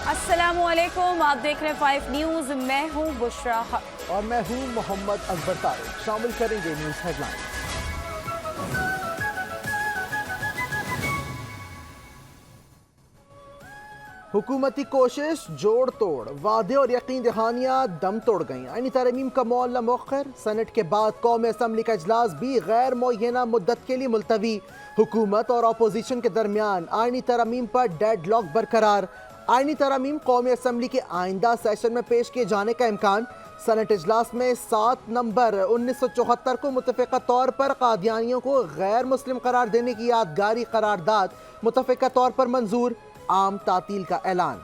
अस्सलामुअलैकुम, आप देख रहे हैं 5 न्यूज़। मैं हूं बुशरा हक और मैं हूं मोहम्मद अकबर तारिक। शामिल करेंगे न्यूज़ हेडलाइन। हुकूमती कोशिश जोड़ तोड़, वादे और यकीन दहानियां दम तोड़ गईं। आईनी तरमीम का मौला मौखर, सेनेट के बाद कौमी असम्बली का इजलास भी गैर मुअय्यना मुद्दत के लिए मुलतवी। हुकूमत और अपोजिशन के दरमियान आईनी तरमीम पर डेडलॉक बरकरार। आईनी तरमीम कौमी असम्बली के आइंदा सेशन में पेश किए जाने का इम्कान। सेनेट इजलास में 7 नवंबर 1974 को मुतफ़िका तौर पर कादियानियों को गैर मुस्लिम करार देने की यादगारी करारदाद मुतफ़िका तौर पर मंजूर। आम तातील का ऐलान।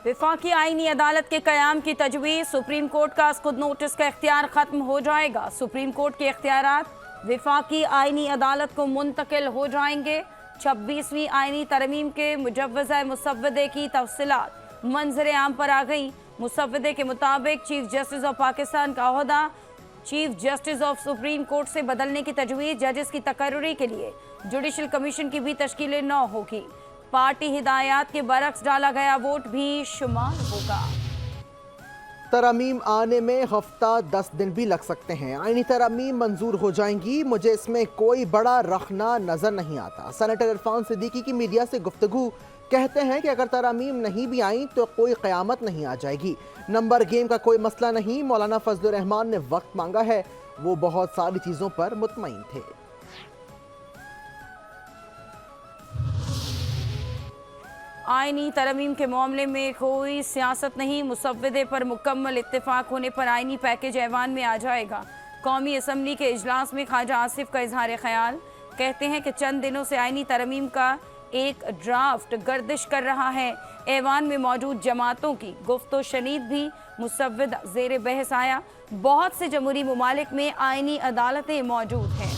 विफाकी आईनी अदालत के क़याम की तजवीज़, सुप्रीम कोर्ट का खुद नोटिस का इख्तियार खत्म हो जाएगा। सुप्रीम कोर्ट के इख्तियारात विफाकी आईनी अदालत को मुंतकिल हो जाएंगे। 26वीं आईनी तरमीम के मुजव्वज़ा मुसव्वदे की तफसीलात मंजर आम पर आ गई। मुसव्वदे के मुताबिक चीफ जस्टिस ऑफ पाकिस्तान का ओहदा chief justice of supreme court से बदलने की तजवीज़, जजेस की तकर्री के लिए जुडिशल कमीशन की भी तश्कील 9 होगी। पार्टी हिदायत के बरक्स डाला गया वोट भी शुमार होगा। तरमीम आने में हफ्ता 10 दिन भी लग सकते हैं। आईनी तरमीम मंजूर हो जाएंगी, मुझे इसमें कोई बड़ा रखना नजर नहीं आता। सेनेटर इरफान सिद्दीकी की मीडिया से गुफ्तगू, कहते हैं कि अगर तरमीम नहीं भी आई तो कोई क़यामत नहीं आ जाएगी। नंबर गेम का कोई मसला नहीं। मौलाना फजलुर रहमान ने वक्त मांगा है, वो बहुत सारी चीज़ों पर मुतमईन थे। आईनी तरमीम के मामले में कोई सियासत नहीं। मुसव्वदे पर मुकम्मल इत्तेफाक होने पर आईनी पैकेज ऐवान में आ जाएगा। कौमी असम्बली के इजलास में ख्वाजा आसिफ का इजहार ख्याल, कहते हैं कि चंद दिनों से आईनी तरमीम का एक ड्राफ्ट गर्दिश कर रहा है। ऐवान में मौजूद जमातों की गुफ्तो शनीद भी मुसव्वदा ज़ेर बहस आया। बहुत से जमहूरी ममालिक में आईनी अदालतें मौजूद हैं।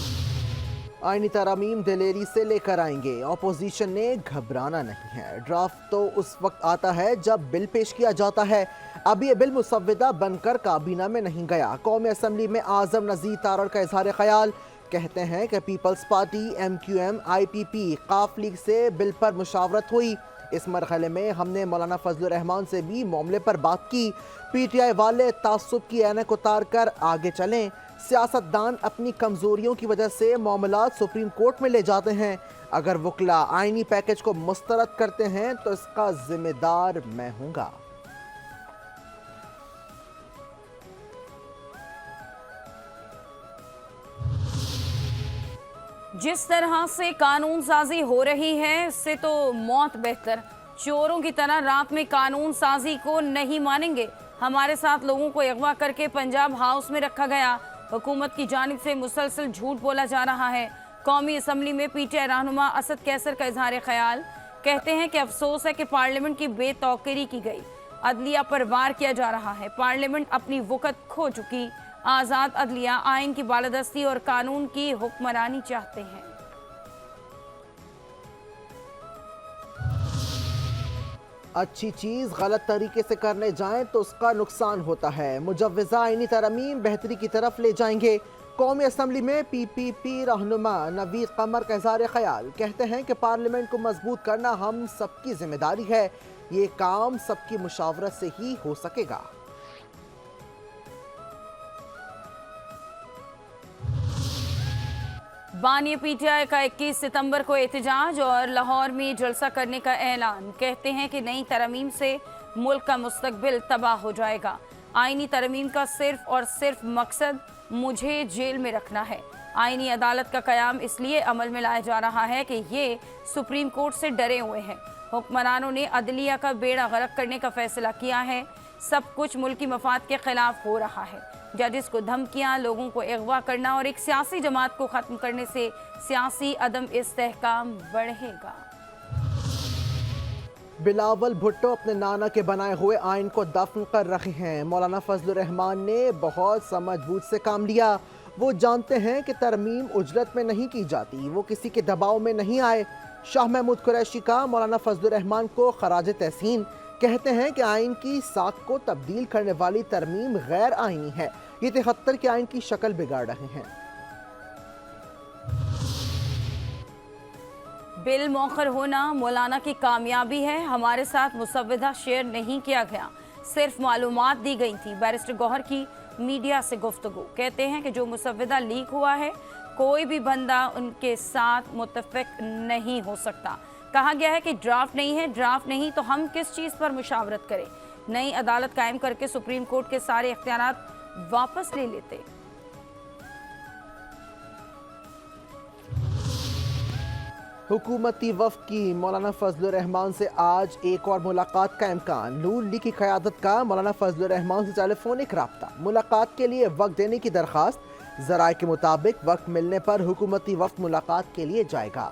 आईनी तरमीम दिलेरी से लेकर आएंगे, अपोजिशन ने घबराना नहीं है। ड्राफ्ट तो उस वक्त आता है जब बिल पेश किया जाता है। अभी ये बिल मुसव्वदा बनकर काबीना में नहीं गया। कौमी असम्बली में आज़म नज़ीर तारड़ का इजहार ख्याल, कहते हैं कि पीपल्स पार्टी, MQM, IPP, काफ लीग से बिल पर मुशावरत हुई। इस मरहले में हमने मौलाना फजलुर रहमान से भी मामले पर बात की। PTI वाले तासुब की ऐनक उतार कर आगे चलें। सियासतदान अपनी कमजोरियों की वजह से मामलात सुप्रीम कोर्ट में ले जाते हैं। अगर वकला आईनी पैकेज को मुस्तरद करते हैं तो इसका जिम्मेदार मैं हूँगा। जिस तरह से कानून साजी हो रही है, इससे तो मौत बेहतर। चोरों की तरह रात में कानून साजी को नहीं मानेंगे। हमारे साथ लोगों को अगवा करके पंजाब हाउस में रखा गया। हुकूमत की जानिब से मुसलसल झूठ बोला जा रहा है। कौमी असम्बली में PTI रहनुमा असद कैसर का इजहार ख्याल, कहते हैं कि अफसोस है कि पार्लियामेंट की बेतौकीरी की गई। अदलिया पर वार किया जा रहा है। पार्लियामेंट अपनी वक़्त खो चुकी। आज़ाद अदलिया आइन की बालादस्ती और कानून की हुक्मरानी चाहते हैं। अच्छी चीज़ गलत तरीके से करने जाएं तो उसका नुकसान होता है। मुजव्वज़ा आईनी तरमीम बेहतरी की तरफ ले जाएंगे। कौमी असम्बली में PPP रहनुमा नवीद कमर का इजहार ख्याल, कहते हैं कि पार्लियामेंट को मजबूत करना हम सबकी जिम्मेदारी है। ये काम सबकी मुशावरत से ही हो सकेगा। बानी PTI का 21 सितंबर को एहतजाज और लाहौर में जलसा करने का ऐलान, कहते हैं कि नई तरमीम से मुल्क का मुस्तकबिल तबाह हो जाएगा। आईनी तरमीम का सिर्फ और सिर्फ मकसद मुझे जेल में रखना है। आईनी अदालत का क़याम इसलिए अमल में लाया जा रहा है कि ये सुप्रीम कोर्ट से डरे हुए हैं। हुक्मरानों ने अदलिया का बेड़ा गर्क करने का फैसला किया है। सब कुछ मुल्की मफाद के खिलाफ हो रहा है। जजेस को धमकियां, लोगों को अगवा करना और एक सियासी जमात को ख़त्म करने से सियासी अदम इस्तेहकाम बढ़ेगा। बिलावल भुट्टो अपने नाना के बनाए हुए आइन को दफन कर रहे हैं। मौलाना फजलुर रहमान ने बहुत समझबूझ से काम लिया। वो जानते हैं कि तरमीम उजरत में नहीं की जाती, वो किसी के दबाव में नहीं आए। शाह महमूद कुरैशी का मौलाना फजलुर रहमान को खराज तहसीन, कहते हैं कि आइन की साख को तब्दील करने वाली तरमीम गैर आइनी है। ये 73 के आइन की शक्ल बिगाड़ रहे हैं। बिल मौखर होना मौलाना की कामयाबी है। हमारे साथ मुसव्विदा शेयर नहीं किया गया, सिर्फ मालूमात दी गई थी। बैरिस्टर गौहर की मीडिया से गुफ्तगू। कहते हैं कि जो मुसव्विदा लीक हुआ है, कोई भी बंदा उनके साथ मुत्तफिक नहीं हो सकता। कहा गया है कि ड्राफ्ट नहीं है, ड्राफ्ट नहीं तो हम किस चीज़ पर मुशावरत करें। नई अदालत कायम करके सुप्रीम कोर्ट के सारे इख्तियारात वापस ले लेते। हुकूमती वफ़द की मौलाना फजलुर रहमान से आज एक और मुलाकात का इम्कान। नून लीग की क़यादत का मौलाना फजलुर रहमान से टेलीफोनिक राब्ता। मुलाकात के लिए वक्त देने की दरख्वास्त। ज़राए के मुताबिक वक्त मिलने पर हुकूमती वफ़द मुलाकात के लिए जाएगा।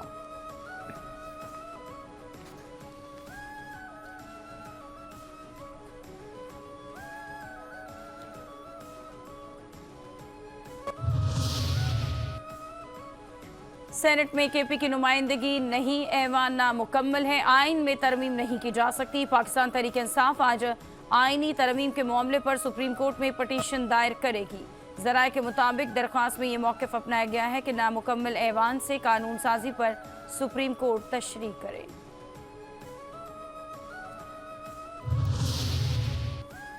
सेनेट में केपी की नुमाइंदगी नहीं, ऐवान नामुकम्मल है, आइन में तरमीम नहीं की जा सकती। पाकिस्तान तहरीक इंसाफ आज आइनी तरमीम के मामले पर सुप्रीम कोर्ट में पटिशन दायर करेगी। ज़राए के मुताबिक दरख्वास्त में ये मौक़िफ़ अपनाया गया है कि नामुकम्मल ऐवान से कानून साजी पर सुप्रीम कोर्ट तशरीह करे।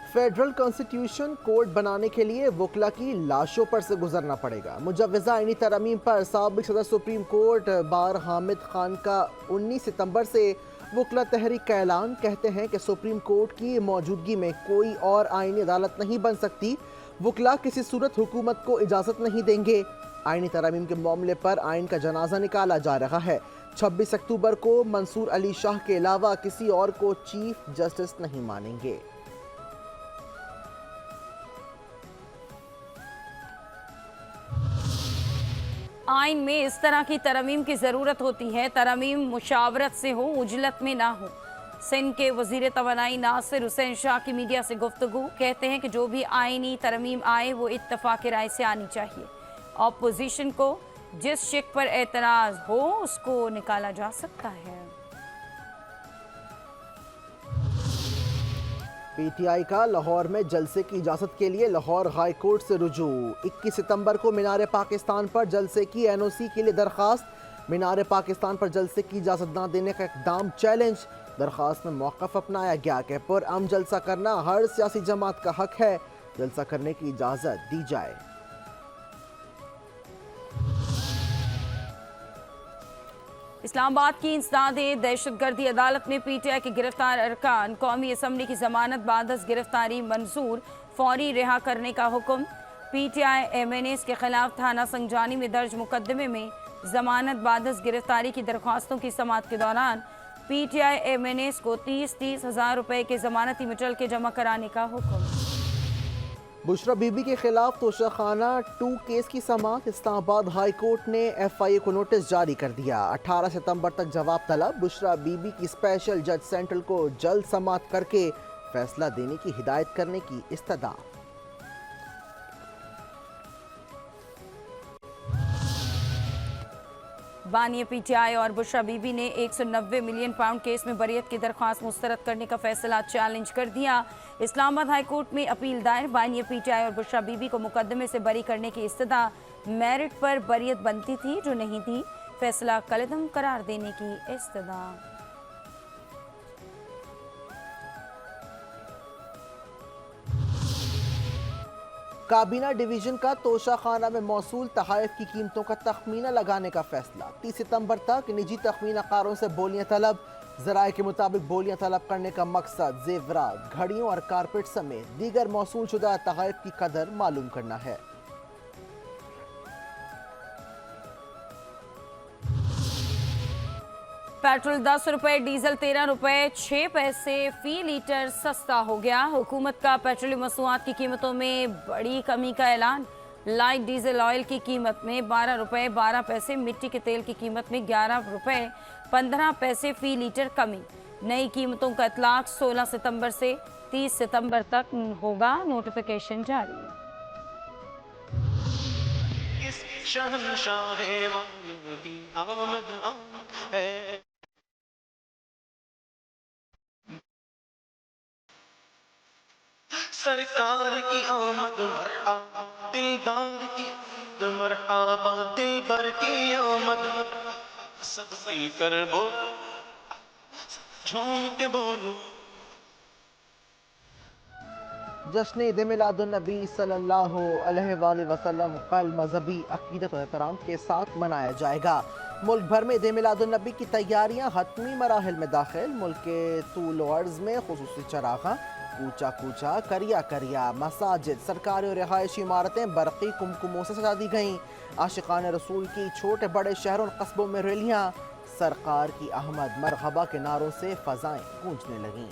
फेडरल कॉन्स्टिट्यूशन कोड बनाने के लिए वकला की लाशों पर से गुजरना पड़ेगा। मुजव्वज़ा आईनी तरमीम पर साबिक सदर supreme court bar Hamid Khan का 19 सितंबर से वकला तहरीक का ऐलान। कहते हैं कि सुप्रीम कोर्ट की मौजूदगी में कोई और आईनी अदालत नहीं बन सकती। वकला किसी सूरत हुकूमत को इजाज़त नहीं देंगे। आईनी तरमीम के मामले पर आइन का जनाजा निकाला जा रहा है। 26 अक्टूबर को मंसूर अली शाह के अलावा किसी और को चीफ जस्टिस नहीं मानेंगे। आइन में इस तरह की तरमीम की ज़रूरत होती है, तरमीम मुशावरत से हो, उजलत में ना हो। सिंध के वज़ीर तवानाई नासिर हुसैन शाह की मीडिया से गुफ्तगू। कहते हैं कि जो भी आइनी तरमीम आए वो इत्तफ़ाक़ राय से आनी चाहिए। अपोजिशन को जिस शिक पर एतराज़ हो उसको निकाला जा सकता है। पीटीआई का लाहौर में जलसे की इजाज़त के लिए लाहौर हाई कोर्ट से रुजू। 21 सितंबर को मीनार पाकिस्तान पर जलसे की एनओसी के लिए दरख्वास्त। मीनार पाकिस्तान पर जलसे की इजाज़त न देने का इक़दाम चैलेंज। दरख्वास्त में मौक़िफ़ अपनाया गया कि पुरअमन जलसा करना हर सियासी जमात का हक है, जलसा करने की इजाज़त दी जाए। इस्लामाबाद की इंसदाद दहशतगर्दी अदालत ने पीटीआई के गिरफ्तार अरकान कौमी असम्बली की जमानत बादस गिरफ्तारी मंजूर, फौरी रिहा करने का हुक्म। पीटीआई एमएनएस के खिलाफ थाना संजानी में दर्ज मुकदमे में जमानत बादस गिरफ्तारी की दरख्वास्तों की समाअत के दौरान पीटीआई एमएनएस को 30-30 हज़ार रुपए के जमानती मुचल के जमा कराने का हुक्म। बुशरा बीबी के खिलाफ तोशाखाना 2 केस की समाअत। इस्लामाबाद हाई कोर्ट ने एफआईए को नोटिस जारी कर दिया। 18 सितंबर तक जवाब तलब। बुशरा बीबी की स्पेशल जज सेंट्रल को जल्द समाअत करके फैसला देने की हिदायत करने की इस्तदा। बानिया पीटीआई और बुशरा बीबी ने 190 मिलियन पाउंड केस में बरियत की दरख्वास्त मुस्तरद करने का फैसला चैलेंज कर दिया। इस्लामाबाद हाई कोर्ट में अपील दायर। बानिया पीटीआई और बुशरा बीबी को मुकदमे से बरी करने की इस्तदा। मेरिट पर बरियत बनती थी जो नहीं थी, फैसला कलअदम करार देने की इस्तदा। काबीना डिवीजन का तोशाखाना में मौसूल तहाइफ की कीमतों का तखमीना लगाने का फैसला। 30 सितंबर तक निजी तखमीना कारों से बोलियां तलब। ज़राए के मुताबिक बोलियां तलब करने का मकसद जेवरात, घड़ियों और कारपेट समेत दीगर मौसूल शुदा तहाइफ की कदर मालूम करना है। पेट्रोल 10 रुपए, डीजल 13 रुपए 6 पैसे फी लीटर सस्ता हो गया। हुकूमत का पेट्रोलियम मसनूआत की कीमतों में बड़ी कमी का ऐलान। लाइट डीजल ऑयल की कीमत में 12 रुपए 12 पैसे, मिट्टी के तेल की कीमत में 11 रुपए 15 पैसे फी लीटर कमी। नई कीमतों का इतलाक 16 सितंबर से 30 सितंबर तक होगा, नोटिफिकेशन जारी। सरकार की आमद मरहबा, दिलदार की आमद मरहबा, दिलबर की आमद सब मिलकर बोलो, झूम के बोलो। जश्न ईद मिलादुन्नबी सल्लल्लाहु अलैहि वसल्लम कल मजहबी अकीदत और एहतराम के साथ मनाया जाएगा। मुल्क भर में ईद मिलादुन्नबी की तैयारियां हतमी मराहिल में दाखिल। मुल्क के तूल व अर्ज़ में खुसूसी चरागां, कूचा कूचा, करिया करिया, मसाजिद, सरकारी और रिहायशी इमारतें बरक़ी कुमकुमों से सजा दी गईं। आशिकान रसूल की छोटे बड़े शहरों और कस्बों में रैलियां, सरकार की अहमद मरहबा के नारों से फ़ज़ाएं गूंजने लगीं।